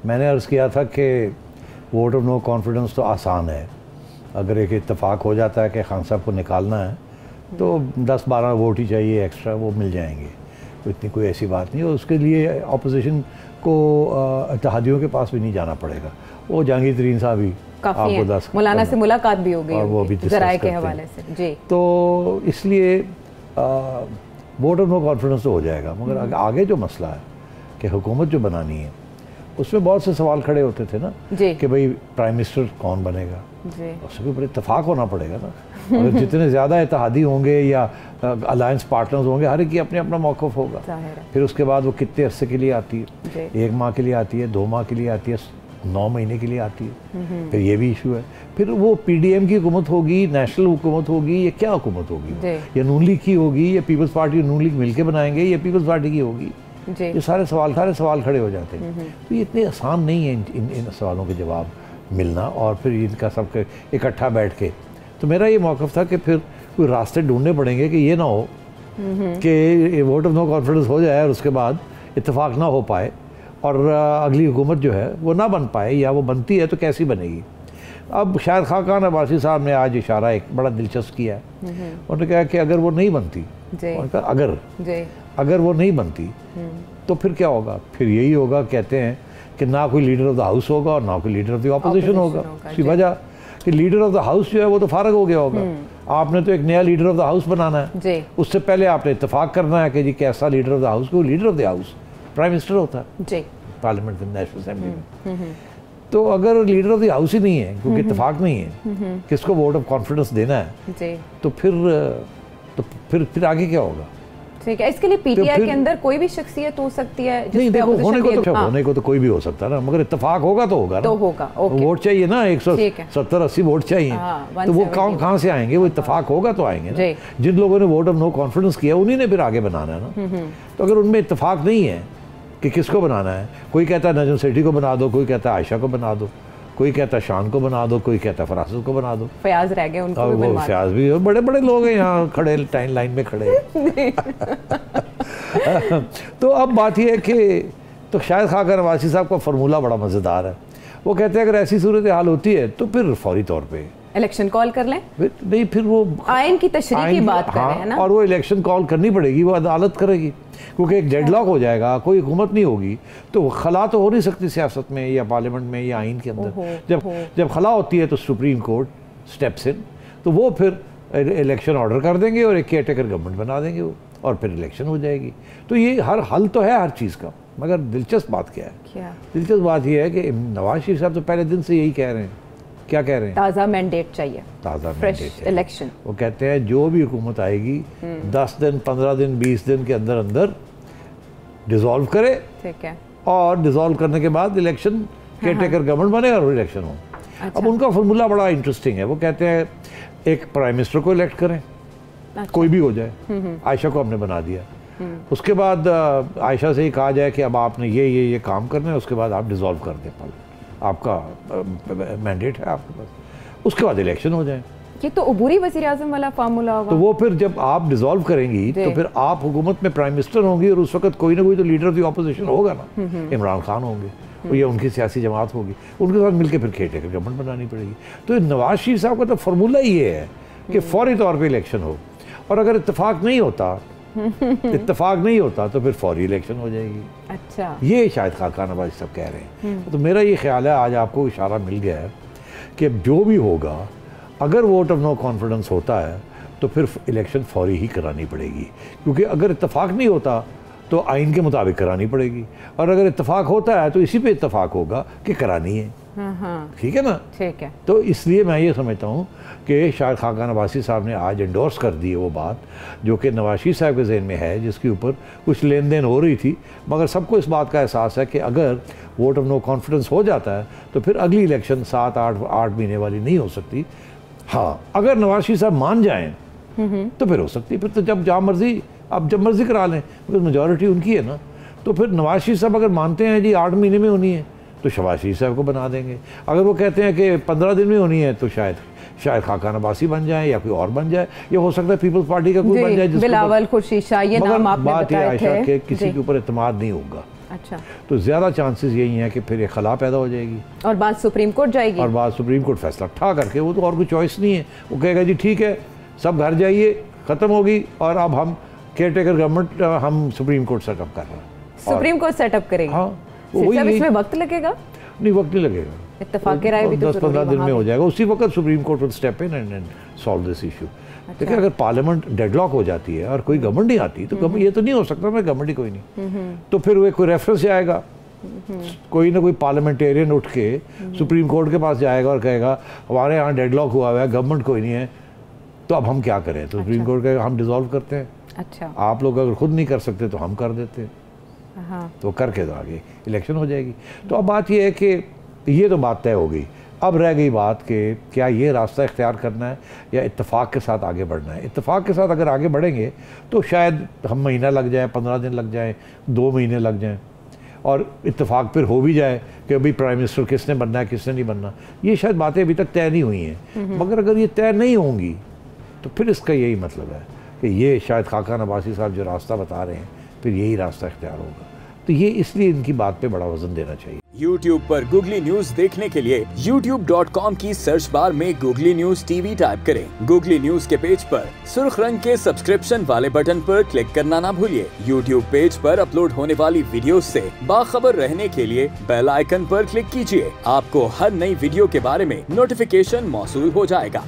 मैंने अर्ज़ किया था कि वोट ऑफ नो कॉन्फिडेंस तो आसान है, अगर एक इत्तेफाक हो जाता है कि खान साहब को निकालना है तो 10-12 वोट ही चाहिए एक्स्ट्रा, वो मिल जाएंगे, तो इतनी कोई ऐसी बात नहीं है। उसके लिए अपोजिशन को इत्तेहादियों के पास भी नहीं जाना पड़ेगा, वो जहांगीर तरीन साहब ही आपको 10 मौलाना से मुलाकात भी हो गई और वो भी ज़राए के हवाले से जी। तो इसलिए वोट ऑफ नो कॉन्फिडेंस तो हो जाएगा, मगर आगे जो मसला है कि हुकूमत जो बनानी है उसमें बहुत से सवाल खड़े होते थे ना कि भाई प्राइम मिनिस्टर कौन बनेगा, उसके ऊपर इत्तेफाक होना पड़ेगा ना। अगर जितने ज़्यादा इत्तेहादी होंगे या अलायंस पार्टनर्स होंगे, हर एक की अपने अपना मौक़िफ़ होगा। फिर उसके बाद वो कितने अरसे के लिए आती है, 1 माह के लिए आती है, 2 माह के लिए आती है, 9 महीने के लिए आती है, फिर ये भी इशू है। फिर वो PDM की हुकूमत होगी, नेशनल हुकूमत होगी, ये क्या हुकूमत होगी, या नून लीग की होगी, या पीपल्स पार्टी नून लीग मिल के बनाएंगे, या पीपल्स पार्टी की होगी, ये सारे सवाल खड़े हो जाते हैं। तो ये इतने आसान नहीं है इन सवालों के जवाब मिलना, और फिर इनका सबके इकट्ठा बैठ के। तो मेरा ये मौक़िफ़ था कि फिर कोई रास्ते ढूंढने पड़ेंगे कि ये ना हो कि वोट ऑफ नो कॉन्फिडेंस हो जाए और उसके बाद इत्तेफाक ना हो पाए और अगली हुकूमत जो है वो ना बन पाए, या वो बनती है तो कैसी बनेगी। अब शायद खाकान अब्बासी साहब ने आज इशारा एक बड़ा दिलचस्प किया है, उन्होंने कहा कि अगर वो नहीं बनती, अगर वो नहीं बनती तो फिर क्या होगा, फिर यही होगा, कहते हैं कि ना कोई लीडर ऑफ द हाउस होगा और ना कोई लीडर ऑफ द ऑपोजिशन होगा। उसकी वजह कि लीडर ऑफ द हाउस जो है वो तो फारग हो गया होगा, आपने तो एक नया लीडर ऑफ द हाउस बनाना है, उससे पहले आपने इत्तेफाक करना है कि जी कैसा लीडर ऑफ द हाउस, को leader of the house prime minister होता है पार्लियामेंट में, नेशनल असेंबली में। तो अगर लीडर ऑफ द हाउस ही नहीं है, क्योंकि इत्तेफाक नहीं है, किसको वोट ऑफ कॉन्फिडेंस देना है, तो फिर आगे क्या होगा। ठीक है, इसके लिए PTI के अंदर कोई भी शख्सियत हो सकती है? नहीं देखो, होने को तो कोई भी हो सकता है ना, मगर इत्तेफाक होगा तो होगा ना, तो होगा। वोट चाहिए ना, 170-80 वोट चाहिए, तो वो कहाँ से आएंगे, वो इत्तेफाक होगा तो आएंगे ना। जिन लोगों ने वोट ऑफ नो कॉन्फिडेंस किया उन्हीं ने फिर आगे बनाना है ना। तो अगर उनमें इत्तेफाक नहीं है कि किसको बनाना है, कोई कहता है नजम सेठी को बना दो, कोई कहता है आयशा को बना दो, कोई कहता है शान को बना दो, कोई कहता है फरासत को बना दो, फयाज रह गए, उनको भी बनवा दो। फयाज भी, बड़े बड़े लोग हैं यहाँ खड़े, लाइन में खड़े। तो अब बात यह है कि तो शायद खाकर नवासी साहब का फार्मूला बड़ा मज़ेदार है। वो कहते हैं अगर ऐसी सूरत हाल होती है तो फिर फौरी तौर पे इलेक्शन कॉल कर लें। नहीं, फिर वो आइन की तशरीह की बात कर रहे हैं ना, और वो इलेक्शन कॉल करनी पड़ेगी, वो अदालत करेगी, क्योंकि एक डेडलॉक हो जाएगा, कोई हुकूमत नहीं होगी, तो खला तो हो नहीं सकती सियासत में या पार्लियामेंट में या आइन के अंदर। जब खला होती है तो सुप्रीम कोर्ट स्टेप्स इन, तो वो फिर इलेक्शन ऑर्डर कर देंगे और एक केयरटेकर गवर्नमेंट बना देंगे वो, और फिर इलेक्शन हो जाएगी। तो ये हल तो है हर चीज़ का, मगर दिलचस्प बात क्या है, दिलचस्प बात यह है कि नवाज शरीफ साहब तो पहले दिन से यही कह रहे हैं। क्या कह रहे हैं? ताज़ा मैंडेट चाहिए, ताज़ा फ्रेश इलेक्शन। वो कहते हैं जो भी हुकूमत आएगी 10 दिन, 15 दिन, 20 दिन के अंदर अंदर डिसॉल्व करे, ठीक है, और डिसॉल्व करने के बाद इलेक्शन केयरटेकर गवर्नमेंट बने और इलेक्शन हो। अच्छा। अब उनका फॉर्मूला बड़ा इंटरेस्टिंग है। वो कहते हैं एक प्राइम मिनिस्टर को इलेक्ट करें, अच्छा, कोई भी हो जाए, आयशा को हमने बना दिया, उसके बाद आयशा से ही कहा जाए कि अब आपने ये काम करना है, उसके बाद आप डिसॉल्व कर दें, आपका मैंडेट है आपके पास, उसके बाद इलेक्शन हो जाए। ये तो अबूरी वज़ीर आज़म वाला फार्मूला होगा। तो वो फिर जब आप डिसॉल्व करेंगी तो फिर आप हुकूमत में प्राइम मिनिस्टर होंगी, और उस वक्त कोई ना कोई तो लीडर ऑफ द ऑपोजिशन होगा ना, इमरान खान होंगे, और ये उनकी सियासी जमात होगी, उनके साथ मिलकर फिर केयरटेकर गवर्नमेंट बनानी पड़ेगी। तो नवाज शरीफ साहब का तो फार्मूला ये है कि फौरी तौर पर इलेक्शन हो, और अगर इत्तेफाक नहीं होता तो फिर फौरी इलेक्शन हो जाएगी। अच्छा, ये शायद खाका नवाज सब कह रहे हैं। तो मेरा ये ख्याल है, आज आपको इशारा मिल गया है कि जो भी होगा, अगर वोट ऑफ नो कॉन्फिडेंस होता है तो फिर इलेक्शन फौरी ही करानी पड़ेगी, क्योंकि अगर इत्तेफाक नहीं होता तो आइन के मुताबिक करानी पड़ेगी, और अगर इत्तेफाक होता है तो इसी पे इत्तेफाक होगा कि करानी है। ठीक है ना? ठीक है। तो इसलिए मैं ये समझता हूँ कि शायद खाका नवासी साहब ने आज एंडोर्स कर दी है वो बात जो कि नवाज शरीफ साहब के जहन में है, जिसके ऊपर कुछ लेन देन हो रही थी, मगर सबको इस बात का एहसास है कि अगर वोट ऑफ नो कॉन्फिडेंस हो जाता है तो फिर अगली इलेक्शन 7-8 महीने वाली नहीं हो सकती। हाँ, अगर नवाज शरीफ साहब मान जाएं तो फिर हो सकती है, फिर तो जब मर्जी करा लें, बिकॉज मेजॉरिटी उनकी है ना। तो फिर नवाज शरीफ साहब अगर मानते हैं जी 8 महीने में होनी है तो शहबाज शरीफ साहब को बना देंगे, अगर वो कहते हैं कि 15 दिन में होनी है तो शायद खाकान अब्बासी बन जाए या कोई और बन जाए, या हो सकता है पीपल्स पार्टी का कोई बन जाए, बिलावल खुर्शीद शाह, ये नाम आपने बताए थे। आयशा के किसी के ऊपर इत्मीनान नहीं होगा। अच्छा, तो ज़्यादा चांसेस यही हैं कि फिर ये खला पैदा हो जाएगी और बात सुप्रीम कोर्ट जाएगी, और बात सुप्रीम कोर्ट फैसला ठा करके, वो तो और कोई चॉइस नहीं है, वो कहेगा जी ठीक है सब घर जाइए, ख़त्म होगी, और अब हम केयर टेकर गवर्नमेंट हम सुप्रीम कोर्ट सेटअप कर रहे हैं, सुप्रीम कोर्ट सेटअप करेगी। हाँ, इसमें वक्त लगेगा? नहीं, वक्त नहीं लगेगा, इत्तेफाक की राय भी तो 10-15 दिन में हो जाएगा, उसी वक्त supreme court will step in and solve this issue. देखिए अगर पार्लियामेंट डेडलॉक हो जाती है और कोई गवर्नमेंट नहीं आती तो ये तो नहीं हो सकता मैं गवर्नमेंट ही कोई नहीं, तो फिर वो कोई रेफरेंस से आएगा, कोई ना कोई पार्लियामेंटेरियन उठ के सुप्रीम कोर्ट के पास जाएगा और कहेगा हमारे यहाँ डेडलॉक हुआ है, गवर्नमेंट कोई नहीं है, तो अब हम क्या करें, तो सुप्रीम कोर्ट कहेगा हम डिसॉल्व करते हैं, अच्छा, आप लोग अगर खुद नहीं कर सकते तो हम कर देते हैं, हाँ, तो करके तो आगे इलेक्शन हो जाएगी। तो अब बात ये है कि ये तो बात तय हो गई, अब रह गई बात कि क्या ये रास्ता इख्तियार करना है या इत्तेफाक के साथ आगे बढ़ना है। इत्तेफाक के साथ अगर आगे बढ़ेंगे तो शायद हम महीना लग जाए, 15 दिन लग जाए, 2 महीने लग जाएं, और इत्तेफाक फिर हो भी जाए कि अभी प्राइम मिनिस्टर किसने बनना है किसने नहीं बनना, ये शायद बातें अभी तक तय नहीं हुई हैं। मगर अगर ये तय नहीं होंगी तो फिर इसका यही मतलब है कि ये शायद खाकान अब्बासी साहब जो रास्ता बता रहे हैं फिर यही रास्ता इख्तियार होगा। तो ये इसलिए इनकी बात पे बड़ा वजन देना चाहिए। YouTube पर गूगली न्यूज देखने के लिए youtube.com की सर्च बार में गूगली न्यूज टीवी टाइप करें। गूगली न्यूज के पेज पर सुर्ख रंग के सब्सक्रिप्शन वाले बटन पर क्लिक करना ना भूलिए। YouTube पेज पर अपलोड होने वाली वीडियोस से बाखबर रहने के लिए बेल आइकन पर क्लिक कीजिए। आपको हर नई वीडियो के बारे में नोटिफिकेशन मौसूल हो जाएगा।